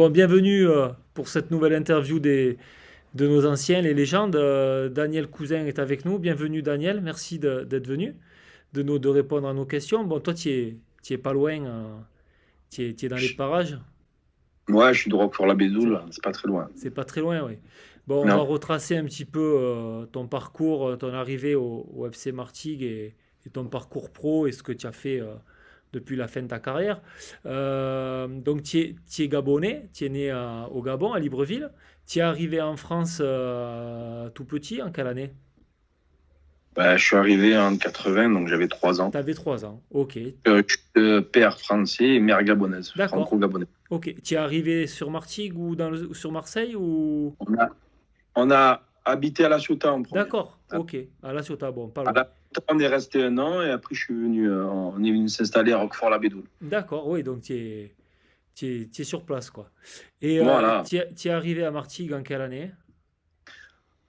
Bon, bienvenue pour cette nouvelle interview de nos anciens, les légendes. Daniel Cousin est avec nous. Bienvenue Daniel, merci d'être venu, de répondre à nos questions. Bon, toi, tu es pas loin, tu es dans les parages. Ouais, je suis de C'est Roquefort-la-Bézoul, c'est pas très loin. c'est pas très loin, oui. Bon, on va Non. retracer un petit peu ton parcours, ton arrivée au FC Martigues et ton parcours pro et ce que tu as fait depuis la fin de ta carrière. Donc, tu es gabonais, tu es né au Gabon, à Libreville. Tu es arrivé en France tout petit, en quelle année? Bah, je suis arrivé en 80, donc j'avais 3 ans. Tu avais 3 ans. Ok, Je suis père français et mère gabonaise, d'accord. franco-gabonaise. Ok, tu es arrivé sur Martigues ou sur Marseille ou... On a, on a habité à La Ciotat en premier. D'accord, ok. À La Ciotat, bon, pas À loin. La Ciotat, on est resté 1 an et après on est venu s'installer à Roquefort-la-Bédoul. D'accord, oui, donc tu es sur place, quoi. Et Voilà. tu es arrivé à Martigues en quelle année?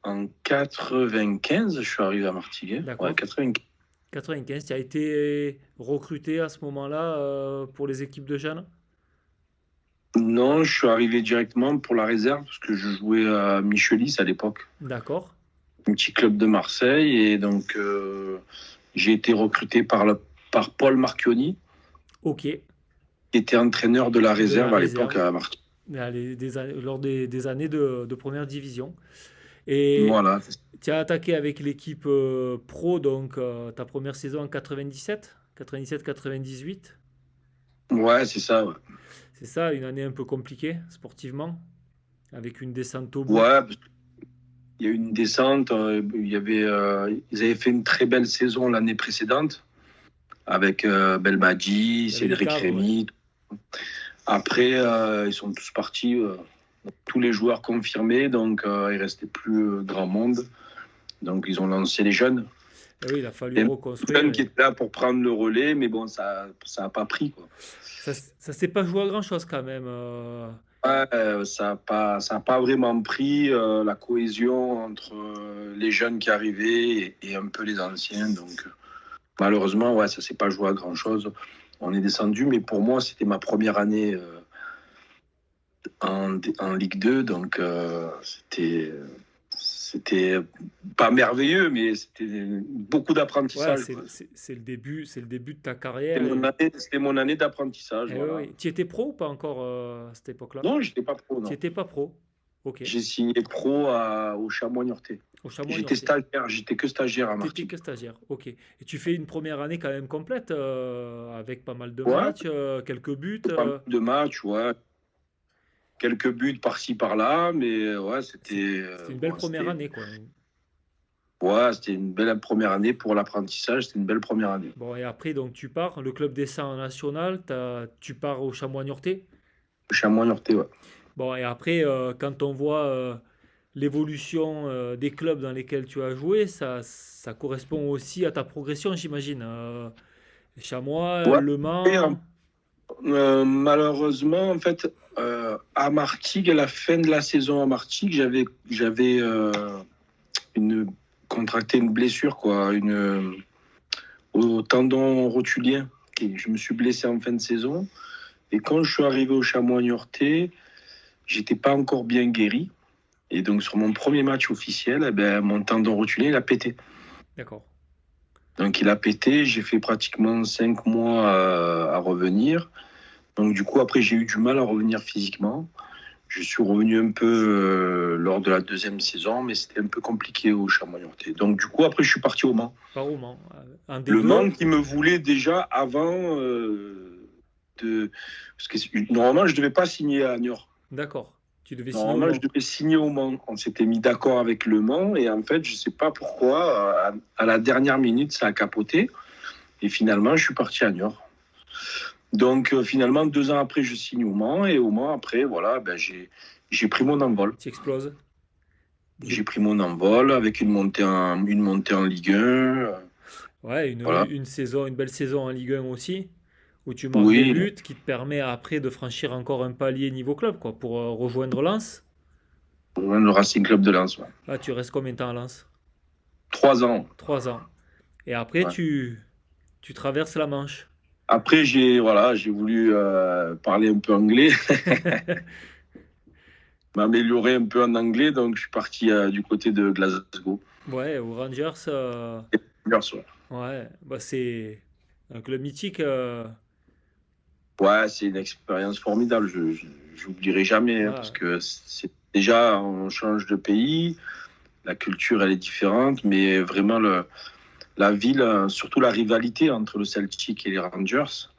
En 95, je suis arrivé à Martigues. Ouais, D'accord. 95. 95, tu as été recruté à ce moment-là pour les équipes de jeunes? Non, je suis arrivé directement pour la réserve parce que je jouais à Michelis à l'époque, D'accord. un petit club de Marseille. Et donc, j'ai été recruté par Paul Marchioni, Ok. qui était entraîneur de la De la réserve à l'époque réserve, à Marseille. allez, lors des années de première division. Et Voilà. tu as attaqué avec l'équipe pro, donc ta première saison en 97, 97-98. Ouais, c'est ça. Ouais, C'est ça, une année un peu compliquée sportivement, avec une descente au bout. ouais, parce qu'il y a eu une descente. Ils avaient fait une très belle saison l'année précédente avec Belmadi, Il y avait les Cédric cadres, ouais. Rémy. Après, ils sont tous partis. Tous les joueurs confirmés, donc il restait plus grand monde. Donc ils ont lancé les jeunes. Et oui, il a fallu Les reconstruire. jeunes qui étaient là pour prendre le relais, mais bon, ça a pas pris, quoi. Ça s'est pas joué à grand-chose quand même. Ouais, ça a pas vraiment pris la cohésion entre les jeunes qui arrivaient et un peu les anciens. Donc malheureusement, ouais, ça s'est pas joué à grand chose. On est descendu, mais pour moi, c'était ma première année en Ligue 2, donc c'était pas merveilleux, mais c'était beaucoup Ouais, d'apprentissage, quoi. c'est le début de ta carrière. Et, C'était mon année d'apprentissage, et oui, voilà. oui. Tu étais pro ou pas encore à cette époque-là? Non, j'étais pas pro, Tu non. étais pas pro. Ok. J'ai signé pro au Chamois-Niortais. Au Chamois J'étais Niortais. stagiaire, j'étais que stagiaire à T'étais Martigues. que stagiaire. Ok. Et tu fais une première année quand même complète avec pas mal de Ouais, matchs, quelques buts. pas mal de matchs, ouais. Quelques buts par-ci par-là, mais ouais, C'était une belle première année, quoi. c'était une belle première année pour l'apprentissage, c'était une belle première année. Bon, et après, donc tu pars, le club descend en national, tu pars au Chamois Niortais. Au Chamois-Niortais, ouais. Bon, et après, quand on voit l'évolution des clubs dans lesquels tu as joué, ça correspond aussi à ta progression, j'imagine. Chamois, Ouais. Le Et, Mans. malheureusement, en fait, à Martigues, à la fin de la saison à Martigues, j'avais une, contracté une blessure, quoi, au tendon rotulien. Et je me suis blessé en fin de saison. Et quand je suis arrivé au Chamois-Niortais, j'étais pas encore bien guéri. Et donc, sur mon premier match officiel, eh ben, mon tendon rotulien, il a pété. D'accord. Donc, il a pété. J'ai fait pratiquement 5 mois à revenir. Donc, du coup, après, j'ai eu du mal à revenir physiquement. Je suis revenu un peu lors de la deuxième saison, mais c'était un peu compliqué au Chamois-Niortais. Donc, du coup, après, je suis parti au Mans. Par au Mans. En Le D2. Mans qui me voulait déjà avant de. Parce que normalement, je ne devais pas signer à Niort. D'accord. Tu devais signer au Normalement, je Mans. devais signer au Mans. On s'était mis d'accord avec le Mans et en fait, je ne sais pas pourquoi, à la dernière minute, ça a capoté. Et finalement, je suis parti à Niort. Donc, finalement, 2 ans après, je signe au Mans et au Mans, après, voilà, ben, j'ai pris mon envol. Tu exploses. J'ai pris mon envol avec une montée en Ligue 1. Ouais, Voilà. une saison, une belle saison en Ligue 1 aussi, où tu marques des Oui, buts, qui te permet après de franchir encore un palier niveau club, quoi, pour rejoindre Lens. le Racing Club de Lens. Ouais. Là, tu restes combien de temps à Lens? 3 ans. 3 ans. Et après, Ouais. tu traverses la Manche. Après, j'ai voulu parler un peu anglais. m'améliorer un peu en anglais, donc je suis parti du côté de Glasgow. Ouais, aux Rangers, Hier soir. ouais, bah c'est un club mythique. Ouais, c'est une expérience formidable. Je n'oublierai jamais hein, parce Ouais, que c'est déjà on change de pays, la culture elle est différente, mais vraiment la ville, surtout la rivalité entre le Celtic et les Rangers,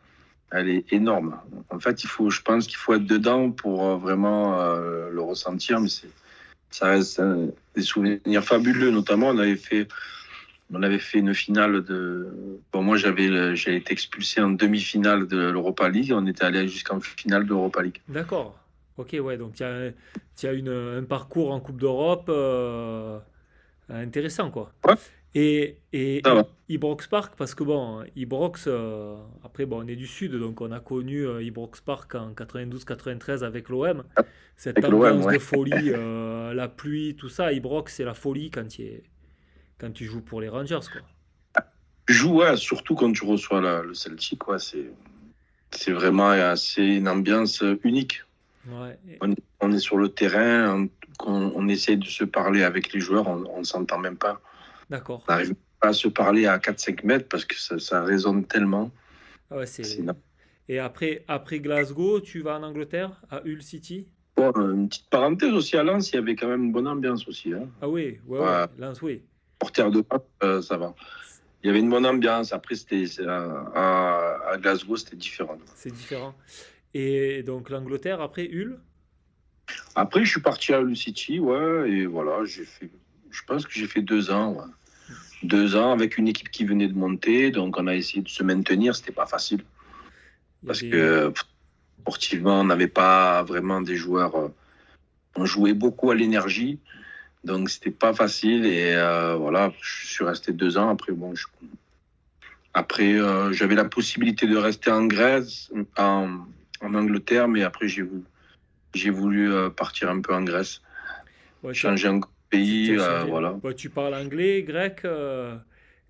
elle est énorme. En fait, je pense qu'il faut être dedans pour vraiment le ressentir, mais ça reste des souvenirs fabuleux. Notamment, on avait fait une finale de. Bon, moi, j'ai été expulsé en demi-finale de l'Europa League. On était allé jusqu'en finale de l'Europa League. d'accord. Ok, ouais, donc tu as un parcours en Coupe d'Europe intéressant, quoi. Ouais, Et ça va. Ibrox Park, parce que bon, Ibrox, après, bon, on est du Sud, donc on a connu Ibrox Park en 92-93 avec l'OM. Cette Avec l'OM, ambiance ouais. de folie, la pluie, tout ça, Ibrox, c'est la folie quand tu joues pour les Rangers, quoi. Joue, ouais, surtout quand tu reçois le Celtic, ouais, c'est vraiment c'est une ambiance unique. Ouais, On est sur le terrain, on essaie de se parler avec les joueurs, on ne s'entend même pas. d'accord. On n'arrive pas à se parler à 4-5 mètres parce que ça résonne tellement. Ah ouais, C'est Et après Glasgow, tu vas en Angleterre, à Hull City? bon, une petite parenthèse aussi à Lens, il y avait quand même une bonne ambiance aussi. Hein. Ah oui, ouais, Ouais, ouais, Lens, oui. porteur de Lens, ça va. Il y avait une bonne ambiance. Après, à Glasgow, c'était différent. C'est différent. Et donc l'Angleterre, après Hull? Après, je suis parti à Hull City, ouais, et voilà, je pense que j'ai fait 2 ans, ouais. 2 ans avec une équipe qui venait de monter, donc on a essayé de se maintenir, c'était pas facile Il y a parce des... que sportivement, on n'avait pas vraiment des joueurs. On jouait beaucoup à l'énergie, donc c'était pas facile et voilà, je suis resté 2 ans. Après, bon, après j'avais la possibilité de rester en Grèce, en Angleterre, mais après j'ai voulu partir un peu en Grèce, Ouais, changer un tu pays, as changé. voilà. Ouais, tu parles anglais, grec,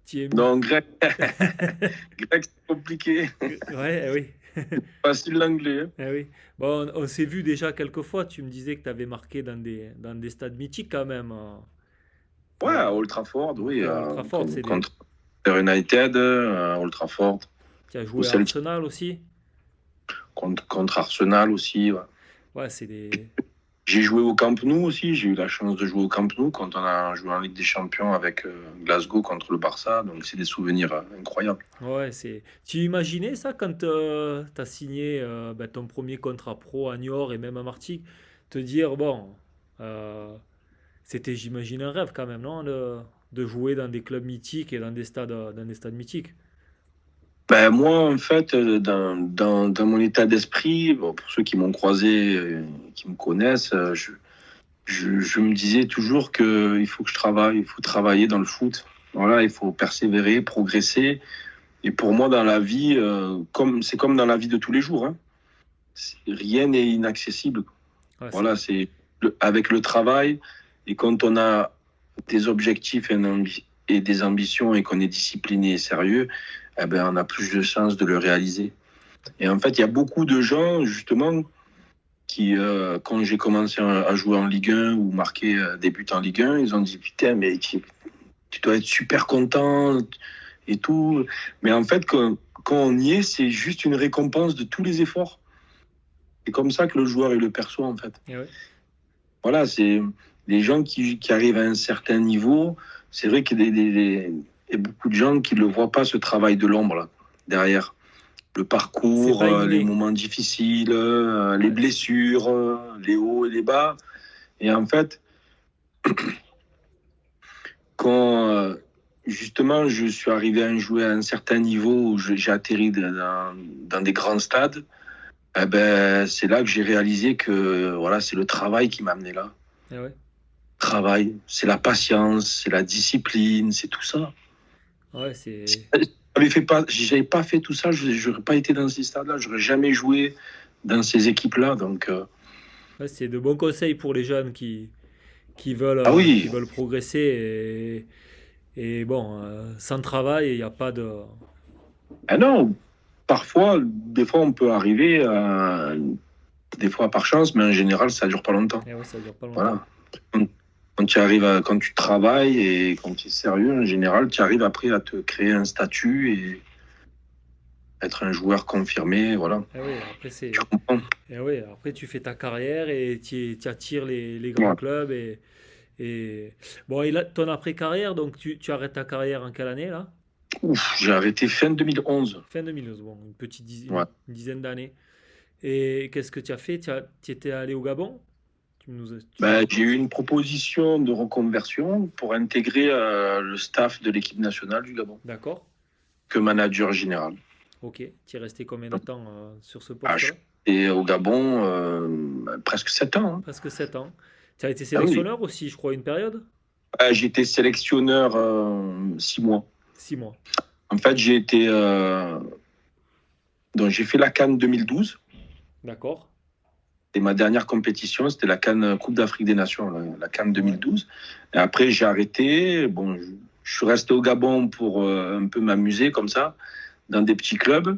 tu es... Non, grec, grec c'est compliqué. Ouais, eh oui. Facile l'anglais. Hein. Eh oui. Bon, on s'est vu déjà quelques fois. Tu me disais que tu avais marqué dans des stades mythiques quand même. Ouais, à Old Trafford, oui, Ouais, Old Trafford, c'est des... contre United, à Old Trafford, Tu as au joué à Celtic, Arsenal aussi. contre Arsenal aussi. Ouais. Ouais, c'est des... J'ai joué au Camp Nou aussi, j'ai eu la chance de jouer au Camp Nou quand on a joué en Ligue des Champions avec Glasgow contre le Barça, donc c'est des souvenirs incroyables. Ouais, c'est... Tu imaginais ça quand tu as signé ben, ton premier contrat pro à Niort et même à Martigues? Te dire, bon, euh, c'était, j'imagine, un rêve quand même, non? De jouer dans des clubs mythiques et dans des stades mythiques. Ben, moi, en fait, dans mon état d'esprit, bon, pour ceux qui m'ont croisé, qui me connaissent, je me disais toujours qu'il faut que je travaille, il faut travailler dans le foot. Voilà, il faut persévérer, progresser. Et pour moi, dans la vie, c'est comme dans la vie de tous les jours, hein, rien n'est inaccessible. Ouais, Voilà, avec le travail et quand on a des objectifs et des ambitions et qu'on est discipliné et sérieux, eh ben, on a plus de chances de le réaliser. Et en fait, il y a beaucoup de gens, justement, qui, quand j'ai commencé à jouer en Ligue 1 ou marquer des buts en Ligue 1, ils ont dit, putain, mais tu dois être super content et tout. Mais en fait, quand on y est, c'est juste une récompense de tous les efforts. C'est comme ça que le joueur il le perçoit, en fait. et ouais. Voilà, c'est les gens qui arrivent à un certain niveau. C'est vrai qu'il y a beaucoup de gens qui ne le voient pas, ce travail de l'ombre là, derrière. Le C'est parcours, pas les inné. moments difficiles, les Ouais, blessures, les hauts et les bas. Et en fait, quand justement je suis arrivé à jouer à un certain niveau où j'ai atterri dans des grands stades, eh ben, c'est là que j'ai réalisé que voilà, c'est le travail qui m'a amené là. et ouais. Travail, c'est la patience, c'est la discipline, c'est tout ça. Ouais, c'est... Si j'avais pas fait tout ça, je n'aurais pas été dans ces stades-là, j'aurais jamais joué dans ces équipes-là. Donc, Ouais, c'est de bons conseils pour les jeunes ah qui oui, veulent progresser. Et bon, sans travail, il n'y a pas de... ah non, parfois, des fois, on peut arriver des fois par chance, mais en général, ça dure pas longtemps. Et ouais, ça dure pas longtemps. Voilà. Quand, quand tu travailles et quand tu es sérieux, en général, tu arrives après à te créer un statut et être un joueur confirmé. Voilà. Et oui, après Tu c'est, comprends? et ouais, après tu fais ta carrière et tu attires les grands Ouais. clubs et bon, et là, ton après-carrière, donc tu arrêtes ta carrière en quelle année là? Ouf, j'ai arrêté fin 2011. Fin 2011, bon, Ouais. une dizaine d'années. Et qu'est-ce que tu as fait? Tu étais allé au Gabon? Ben, j'ai eu une proposition de reconversion pour intégrer le staff de l'équipe nationale du Gabon, D'accord. que manager général. Ok. Tu es resté combien de temps sur ce Ah, je poste-là? suis resté au Gabon presque 7 ans. Hein. Presque 7 ans. Tu as été Ah oui. sélectionneur aussi, je crois, une période? J'étais sélectionneur 6 mois. 6 mois. En fait, donc j'ai fait la CAN 2012. D'accord. Et ma dernière compétition, c'était la CAN Coupe d'Afrique des Nations, la CAN Ouais. 2012. Et après, j'ai arrêté. Bon, je suis resté au Gabon pour un peu m'amuser comme ça, dans des petits clubs.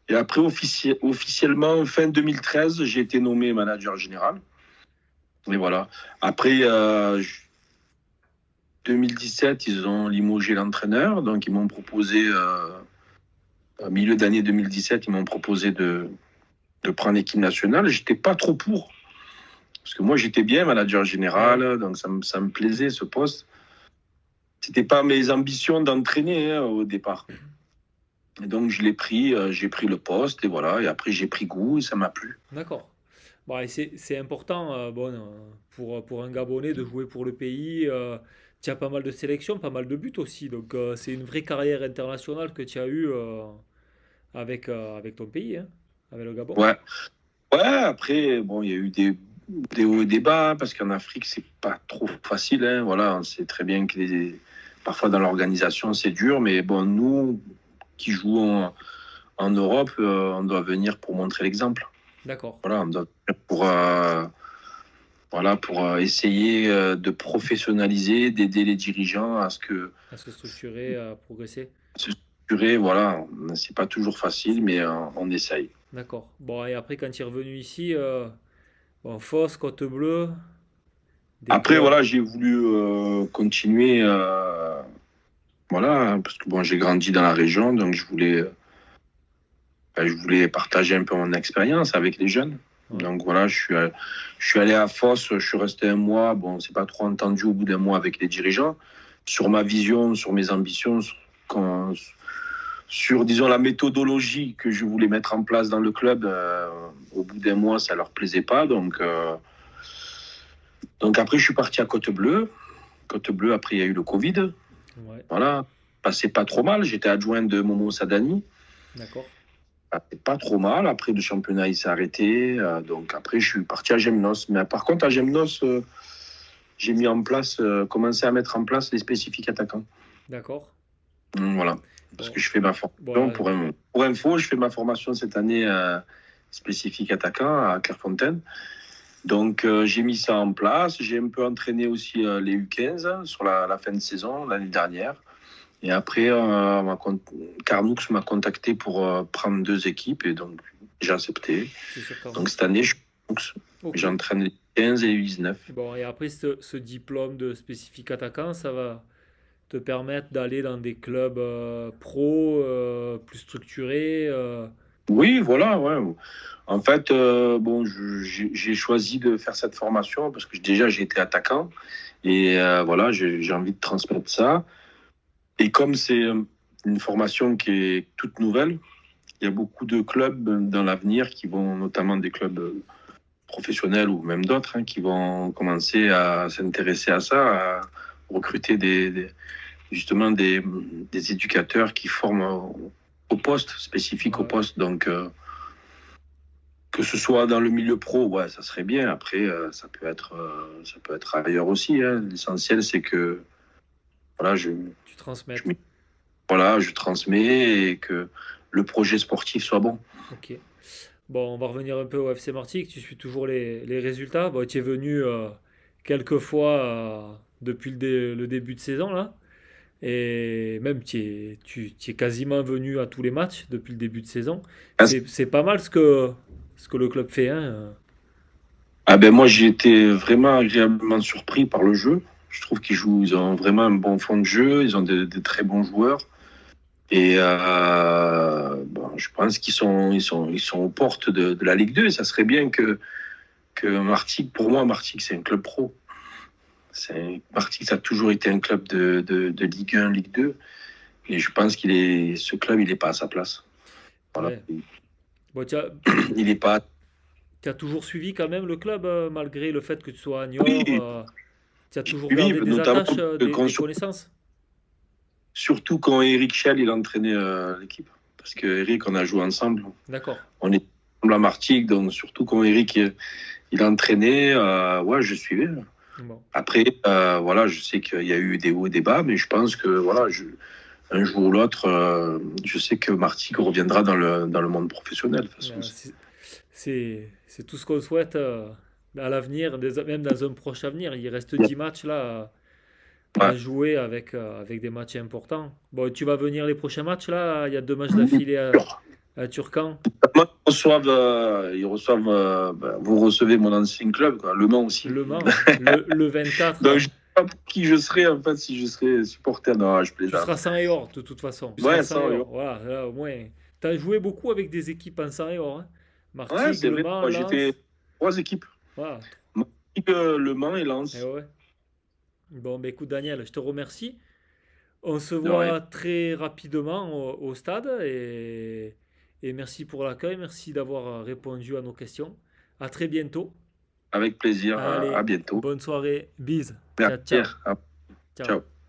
Et après, officiellement, fin 2013, j'ai été nommé manager général. Et voilà. Après, 2017, ils ont limogé l'entraîneur. Donc, ils m'ont proposé, au milieu d'année 2017, ils m'ont proposé de prendre l'équipe nationale. J'étais pas trop pour. Parce que moi, j'étais bien manager Eh oui. général. Donc, ça me plaisait, ce poste. C'était pas mes ambitions d'entraîner au départ. Et donc, je l'ai pris, j'ai pris le poste. Et voilà. Et après, j'ai pris goût et ça m'a plu. D'accord. Bon, et c'est important bon, pour un Gabonais de jouer pour le pays. Tu as pas mal de sélections, pas mal de buts aussi. Donc, c'est une vraie carrière internationale que tu as eue avec ton pays, hein, avec le Gabon. Ouais. Ouais, après, bon, il y a eu des hauts et des bas, hein, parce qu'en Afrique, c'est pas trop facile. Hein, voilà, on sait très bien que parfois dans l'organisation, c'est dur, mais bon, nous qui jouons en Europe, on doit venir pour montrer l'exemple. D'accord. Voilà, on doit venir pour essayer de professionnaliser, d'aider les dirigeants à ce que À se structurer, à progresser. se structurer. Voilà, c'est pas toujours facile, mais on essaye. D'accord. Bon, et après, quand tu es revenu ici, bon, Fos, Côte-Bleue, des Après, clubs. voilà, j'ai voulu continuer. Voilà, parce que bon, j'ai grandi dans la région, donc je voulais partager un peu mon expérience avec les jeunes. Ouais. Donc voilà, je suis allé à Fos, je suis resté un mois. Bon, c'est pas trop entendu au bout d'un mois avec les dirigeants sur ma vision, sur mes ambitions, quand- sur disons la méthodologie que je voulais mettre en place dans le club. Au bout d'un mois, ça leur plaisait pas, donc après, je suis parti à Côte-Bleue. Côte-Bleue, après, il y a eu le Covid. Ouais. Voilà, passait pas trop mal. J'étais adjoint de Momo Sadani. D'accord. Passait pas trop mal. Après, le championnat, il s'est arrêté. Donc après, je suis parti à Gemnos. Mais par contre, à Gemnos, j'ai mis en place, commencé à mettre en place les spécifiques attaquants. D'accord. Voilà. Parce Bon, que je fais ma bon, formation, pour info, je fais ma formation cette année spécifique attaquant à Clairefontaine. Donc, j'ai mis ça en place. J'ai un peu entraîné aussi les U15 sur la fin de saison l'année dernière. Et après, Carnoux m'a contacté pour prendre 2 équipes et donc j'ai accepté. c'est sur Donc Carnoux. cette année, je suis Carnoux. Ok. J'entraîne les 15 et les 19. Bon, et après, ce diplôme de spécifique attaquant, ça va te permettre d'aller dans des clubs pro plus structurés. Oui, voilà, ouais. En fait, bon, j'ai choisi de faire cette formation parce que déjà j'ai été attaquant et voilà, j'ai envie de transmettre ça. Et comme c'est une formation qui est toute nouvelle, il y a beaucoup de clubs dans l'avenir qui vont, notamment des clubs professionnels ou même d'autres, hein, qui vont commencer à s'intéresser à ça, à recruter justement des éducateurs qui forment au poste, spécifique au Ouais. poste. Donc, que ce soit dans le milieu pro, ouais, ça serait bien. Après, ça peut être ailleurs aussi. Hein. L'essentiel, c'est que voilà, Tu je, transmettes. voilà, je transmets et que le projet sportif soit bon. Ok. Bon, on va revenir un peu au FC Martigues. Tu suis toujours les résultats. Bon, tu es venu quelques fois depuis le début de saison, là. Et même, tu es quasiment venu à tous les matchs depuis le début de saison. C'est pas mal ce que le club fait. Hein. Ah ben moi, j'ai été vraiment agréablement surpris par le jeu. Je trouve ils ont vraiment un bon fond de jeu, ils ont des très bons joueurs. Et bon, je pense ils sont aux portes de la Ligue 2. Et ça serait bien que Martigues, pour moi, Martigues, c'est un club pro. Martigues, ça a toujours été un club de Ligue 1, Ligue 2. Et je pense ce club, il n'est pas à sa place. Voilà. Ouais. Bon, Il n'est pas. tu as toujours suivi quand même le club, malgré le fait que tu sois à Niort. Oui, Tu as toujours oui, gardé des notamment attaches, des connaissances. surtout quand Eric Schell il entraînait l'équipe. Parce que Eric, on a joué ensemble. D'accord. On est ensemble à Martigues, donc surtout quand Eric il entraînait, ouais, je suivais. Bon. Après, voilà, je sais qu'il y a eu des hauts et des bas, mais je pense que voilà, un jour ou l'autre, je sais que Martigues reviendra dans le monde professionnel. De toute façon. C'est tout ce qu'on souhaite à l'avenir, même dans un proche avenir. Il reste 10 matchs là à Ouais. jouer avec des matchs importants. Bon, tu vas venir les prochains matchs là. Il y a 2 matchs d'affilée à Turcan. Moi, ils reçoivent vous recevez mon ancien club, quoi, Le Mans aussi. Le Mans, le 24. Donc, je ne sais pas pour qui je serais, en fait, si je serais supporter. Non, je Tu plaisante. seras sans et hors de toute façon. Tu seras Ouais, sans ça, et ouais. hors. Voilà, là, au moins. Tu as joué beaucoup avec des équipes en sans et hors. Hein. Ouais, Martigues, c'est Le vrai. Mans, Moi, j'ai fait Lens. 3 équipes. Voilà. Martigues, Le Mans et Eh Lens. ouais. Bon, bah, écoute, Daniel, je te remercie. On se De rien. voit très rapidement au stade et merci pour l'accueil. Merci d'avoir répondu à nos questions. À très bientôt. Avec plaisir. À Allez, bientôt. bonne soirée. Bise. Ciao, Merci. ciao. Ciao. Ciao.